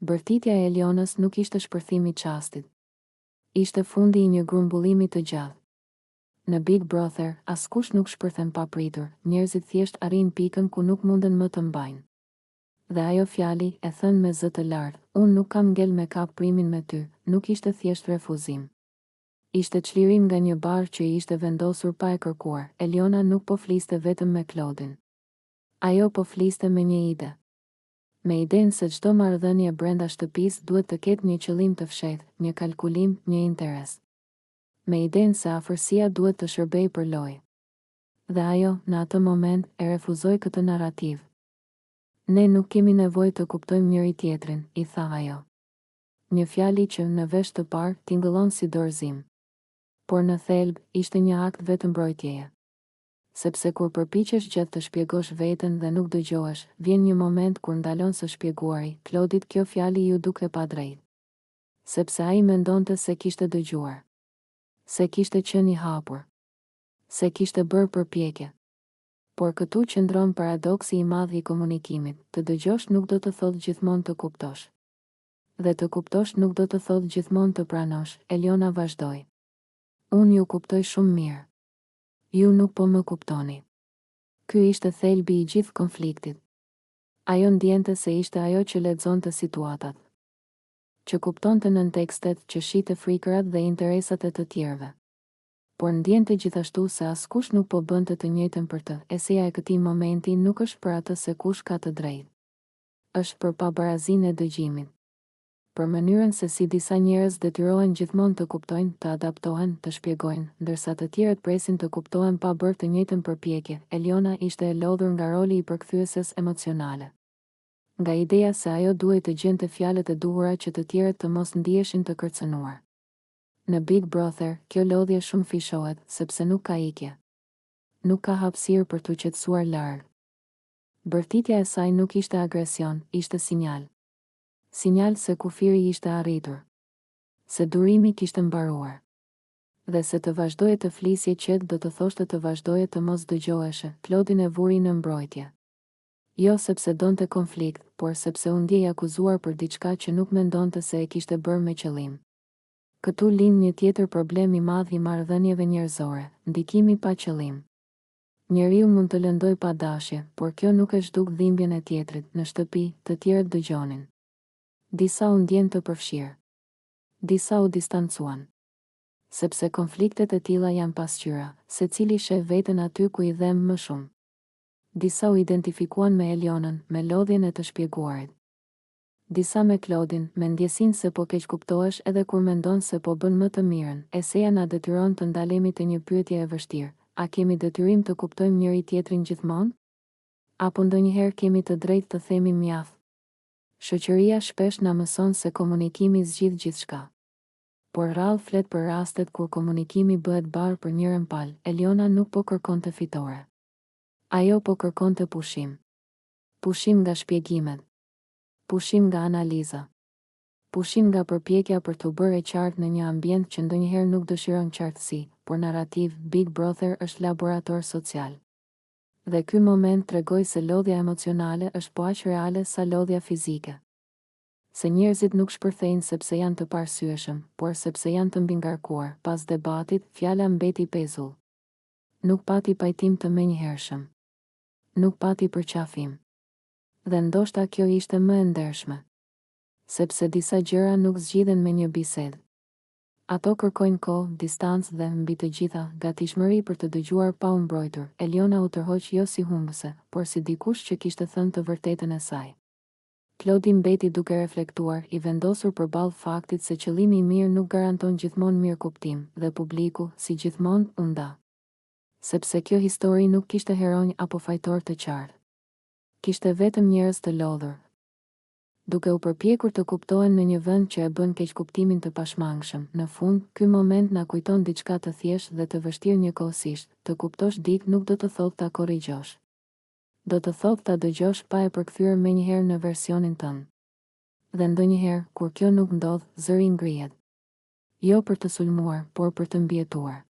Bërtitja e Elionës nuk ishte shpërthimi i çastit. Ishte fundi i një grumbullimi të gjatë. Në Big Brother, askush nuk shpërthen papritur, njerëzit thjesht arrin pikën ku nuk munden më të mbajnë. Dhe ajo fjali, e thënë me zë të lartë, unë nuk kam ngel me kap primin me ty, nuk ishte thjesht refuzim. Ishte çlirim nga një barë që i ishte vendosur pa e kërkuar. Eliona nuk po fliste vetëm me Claudin. Ajo po fliste me një ide. Me idenë se çdo marrëdhënie brenda shtëpisë duhet të ketë një qëllim të fshehtë, një kalkulim, një interes. Me idenë se afërsia duhet të shërbejë për lojë. Dhe ajo, në atë moment, e refuzoi këtë narrativ. Ne nuk kemi nevojë të kuptojmë njëri tjetrin, i tha ajo. Një fjali që në vesh të parë tingëllon si dorëzim. Por në thelb, ishte një akt vetëm mbrojtjeje. Sepse kur përpiqesh gjatë të shpjegosh veten dhe nuk dëgjohesh, vjen një moment kur ndalon së shpjeguari. Claudit kjo fjali ju duke pa drejtë. Sepse ai mendonte se kishte dëgjuar. Se kishte qenë i hapur. Se kishte bërë përpjekje. Por këtu qëndron paradoksi i madh i komunikimit. Të dëgjosh nuk do të thotë gjithmonë të kuptosh. Dhe të kuptosh nuk do të thotë gjithmonë të pranosh. Eliona vazhdoi. Unë ju kuptoj shumë mirë. Ju nuk po më kuptoni. Ky ishte thelbi i gjithë konfliktit. Ajo ndjente se ishte ajo që lexonte situatat. Që kuptonte nën tekstet, që shite frikërat dhe interesat e të tjerëve. Por ndjente gjithashtu se askush nuk po bënte të njëjtën për të. Eseja e këtij momenti nuk është për atë se kush ka të drejtë. Është për pabarazinë e dëgjimit. Për mënyrën se si disa njerëz detyrohen gjithmonë të kuptojnë, të adaptohen, të shpjegojnë, ndërsa të tjerët presin të kuptohen pa bërë të njëjtën përpjekje. Eliona ishte e lodhur nga roli i përkthyeses emocionale. Nga ideja se ajo duhej të gjente fjalët e duhura që të tjerët të mos ndiheshin të kërcënuar. Në Big Brother, kjo lodhje shumë fishohet, sepse nuk ka ikje. Nuk ka hapësirë për t'u qetësuar larg. Bërtitja e saj nuk ishte agresion, ishte sinjal. Sinjal se kufiri ishte arritur. Se durimi kishte mbaruar. Dhe se të vazhdoje të flisje qetë do të thoshte të vazhdoje të mos dëgjoheshe. Claudin e vuri në mbrojtje. Jo sepse donte konflikt, por sepse u ndjej akuzuar për diçka që nuk mendonte se e kishte bërë me qëllim. Këtu lind një tjetër problem i madh i marrëdhënieve njerëzore, ndikimi pa qëllim. Njeriu mund të lëndoj pa dashje, por kjo nuk e zhduk dhimbjen e tjetrit. Në shtëpi, të tjerët dëgjonin. Disa u ndjen të përfshirë. Disa u distancuan. Sepse konfliktet e tilla janë pasqyra, secili sheh veten aty ku i dhem më shumë. Disa u identifikuan me Elionën, me lodhjen e të shpjeguarit. Disa me Claudin, me ndjesinë se po keq kuptohesh edhe kur mendon se po bën më të mirën. Eseja na detyron të ndalemi te një pyetje e vështirë. A kemi detyrim të kuptojmë njëri tjetrin gjithmonë? Apo ndonjëherë kemi të drejtë të themi mjaft? Shoqëria shpesh na mëson se komunikimi zgjidh gjithçka. Por rrallë flet për rastet kur komunikimi bëhet barë për njërin palë. Eliona nuk po kërkonte fitore. Ajo po kërkonte pushim. Pushim nga shpjegimet. Pushim nga analiza. Pushim nga përpjekja për të bërë e qartë në një ambient që ndonjëherë nuk dëshiron qartësi, por narrativ. Big Brother është laborator social. Dhe ky moment tregoi se lodhja emocionale është po aq reale sa lodhja fizike. Se njerëzit nuk shpërthejnë sepse janë të parsyeshëm, por sepse janë të mbingarkuar. Pas debatit, fjala mbeti pezull. Nuk pati pajtim të menjëhershëm. Nuk pati përqafim. Dhe ndoshta kjo ishte më e ndershme. Sepse disa gjëra nuk zgjidhen me një bisedë. Ato kërkojnë kohë, distancë dhe, mbi të gjitha, gatishmëri për të dëgjuar pa u mbrojtur. Eliona u tërhoq jo si humbëse, por si dikush që kishte thënë të vërtetën e saj. Claudin mbeti duke reflektuar, i vendosur përballë faktit se qëllimi i mirë nuk garanton gjithmonë mirëkuptim, dhe publiku, si gjithmonë, u nda. Sepse kjo histori nuk kishte heronj apo fajtor të qartë. Kishte vetëm njerëz të lodhur, duke u përpjekur të kuptohen në një vend që e bën keqkuptimin të pashmangshëm. Në fund, ky moment na kujton diçka të thjeshtë dhe të vështirë njëkohësisht. Të kuptosh ditë nuk do të thotë ta korrigjosh. Do të thotë ta dëgjosh pa e përkthyer menjëherë në versionin tënd. Dhe ndonjëherë, kur kjo nuk ndodh, zëri ngrihet. Jo për të sulmuar, por për të mbijetuar.